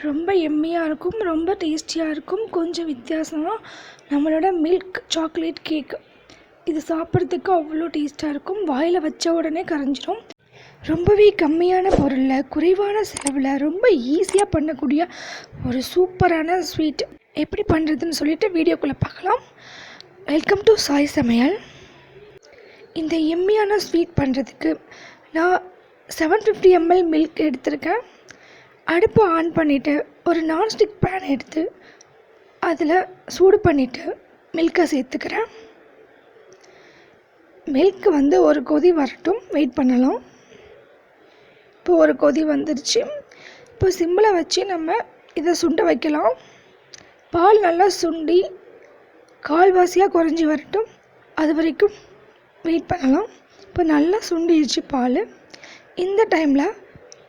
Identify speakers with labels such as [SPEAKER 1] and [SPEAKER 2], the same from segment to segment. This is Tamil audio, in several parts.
[SPEAKER 1] ரொம்ப எம்மியாக இருக்கும், ரொம்ப டேஸ்டியாக இருக்கும். கொஞ்சம் வித்தியாசமாக நம்மளோட மில்க் சாக்லேட் கேக். இது சாப்பிட்றதுக்கு அவ்வளோ டேஸ்ட்டாக இருக்கும். வாயில் வச்ச உடனே கரைஞ்சிரும். ரொம்பவே கம்மியான பொருளில் குறைவான செலவில் ரொம்ப ஈஸியாக பண்ணக்கூடிய ஒரு சூப்பரான ஸ்வீட் எப்படி பண்ணுறதுன்னு சொல்லிட்டு வீடியோக்குள்ளே பார்க்கலாம். வெல்கம் டு சாய் சமையல். இந்த எம்மியான ஸ்வீட் பண்ணுறதுக்கு நான் 750 ml மில்க் எடுத்திருக்கேன். அடுப்பை ஆன் பண்ணிவிட்டு ஒரு நான்ஸ்டிக் பேன் எடுத்து அதில் சூடு பண்ணிவிட்டு மில்கை சேர்த்துக்கிறேன். மில்க் ஒரு கொதி வரட்டும், வெயிட் பண்ணலாம். இப்போ ஒரு கொதி வந்துருச்சு. இப்போ சிம்மில் வச்சு நம்ம இதை சுண்ட வைக்கலாம். பால் நல்லா சுண்டி கால்வாசியாக குறைஞ்சி வரட்டும், அது வரைக்கும் வெயிட் பண்ணலாம். இப்போ நல்லா சுண்டிடுச்சு பால். இந்த டைமில்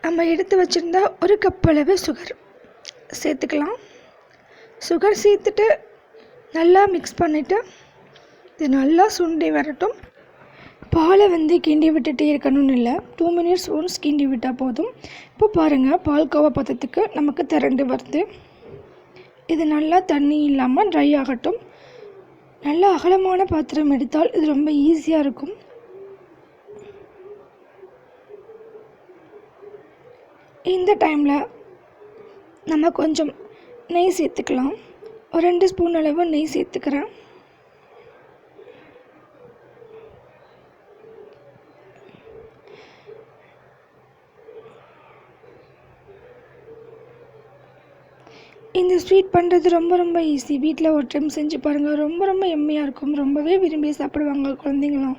[SPEAKER 1] நம்ம எடுத்து வச்சுருந்தா ஒரு கப் அளவு சுகர் சேர்த்துக்கலாம். சுகர் சேர்த்துட்டு நல்லா மிக்ஸ் பண்ணிவிட்டு இது நல்லா சுண்டி வரட்டும். பாலை கிண்டி விட்டுட்டே இருக்கணும்னு இல்லை, 2 minutes ஒன்ஸ் கிண்டி விட்டால் போதும். இப்போ பாருங்கள், பால் கோவா பதத்துக்கு நமக்கு திரண்டு வருது. இது நல்லா தண்ணி இல்லாமல் ட்ரை ஆகட்டும். நல்லா அகலமான பாத்திரம் எடுத்தால் இது ரொம்ப ஈஸியாக இருக்கும். இந்த டைமில் நம்ம கொஞ்சம் நெய் சேர்த்துக்கலாம். ஒரு 2 ஸ்பூன் அளவு நெய் சேர்த்துக்கிறேன். இந்த ஸ்வீட் பண்ணுறது ரொம்ப ஈஸி. வீட்டில் ஒரு டைம் செஞ்சு பாருங்கள். ரொம்ப எம்மியாக இருக்கும். ரொம்பவே விரும்பி சாப்பிடுவாங்க குழந்தைங்களாம்.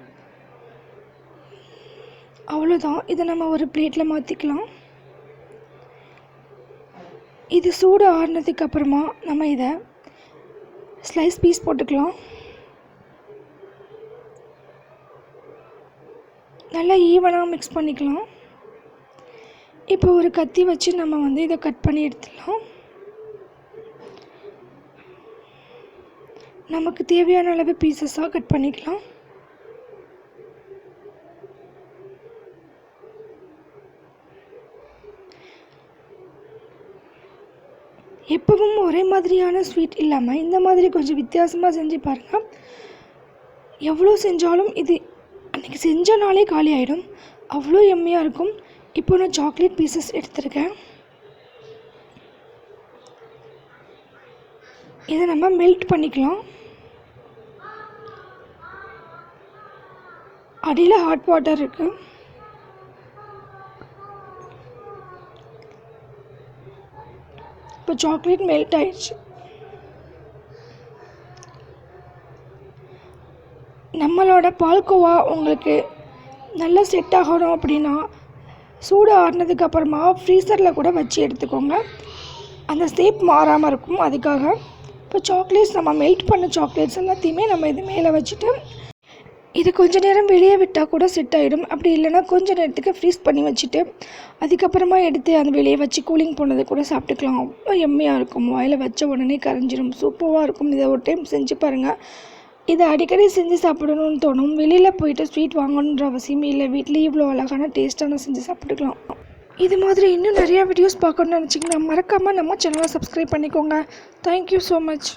[SPEAKER 1] அவ்வளோதான். இதை நம்ம ஒரு பிளேட்டில் மாற்றிக்கலாம். இது சூடு ஆறுனதுக்கு அப்புறமா நம்ம இதை ஸ்லைஸ் பீஸ் போட்டுக்கலாம். நல்லா ஈவனாக மிக்ஸ் பண்ணிக்கலாம். இப்போ ஒரு கத்தி வச்சு நம்ம இதை கட் பண்ணி எடுத்துடலாம். நமக்கு தேவையான அளவு பீசஸாக கட் பண்ணிக்கலாம். எப்பவும் ஒரே மாதிரியான ஸ்வீட் இல்லாமல் இந்த மாதிரி கொஞ்சம் வித்தியாசமாக செஞ்சு பாருங்கள். எவ்வளோ செஞ்சாலும் இது அன்றைக்கி செஞ்ச நாளே காலி ஆகிடும், அவ்வளோ எம்மியாக இருக்கும். இப்போ நான் சாக்லேட் பீசஸ் எடுத்துருக்கேன். இதை நம்ம மெல்ட் பண்ணிக்கலாம். அடியில் ஹாட் வாட்டர் இருக்குது. இப்போ சாக்லேட் மெல்ட் ஆயிடுச்சு. நம்மளோட பால்கோவா உங்களுக்கு நல்லா செட் ஆகணும் அப்படின்னா சூடு ஆறுனதுக்கு அப்புறமா ஃப்ரீசரில் கூட வச்சு எடுத்துக்கோங்க. அந்த ஷேப் மாறாமல் இருக்கும். அதுக்காக இப்போ சாக்லேட்ஸ் நம்ம மெல்ட் பண்ண சாக்லேட்ஸ் எல்லாத்தையுமே நம்ம இது மேலே வச்சுட்டு இது கொஞ்சம் நேரம் வெளியே விட்டால் கூட செட் ஆகிடும். அப்படி இல்லைன்னா கொஞ்சம் நேரத்துக்கு ஃப்ரீஸ் பண்ணி வச்சுட்டு அதுக்கப்புறமா எடுத்து அந்த வெளியே வச்சு கூலிங் போனதை கூட சாப்பிட்டுக்கலாம். அவ்வளோ எம்மியாக இருக்கும். வாயில் வச்ச உடனே கரைஞ்சிரும். சூப்பராக இருக்கும். இதை ஒரு டைம் செஞ்சு பாருங்கள். இதை அடிக்கடி செஞ்சு சாப்பிடணும்னு தோணும். வெளியில் போயிட்டு ஸ்வீட் வாங்கணுன்ற அவசியமே இல்லை. வீட்டில் இவ்வளோ அழகான டேஸ்ட்டான செஞ்சு சாப்பிட்டுக்கலாம். இது மாதிரி இன்னும் நிறையா வீடியோஸ் பார்க்கணுன்னு நினச்சிங்கன்னா மறக்காமல் நம்ம சேனலை சப்ஸ்கிரைப் பண்ணிக்கோங்க. Thank you so much.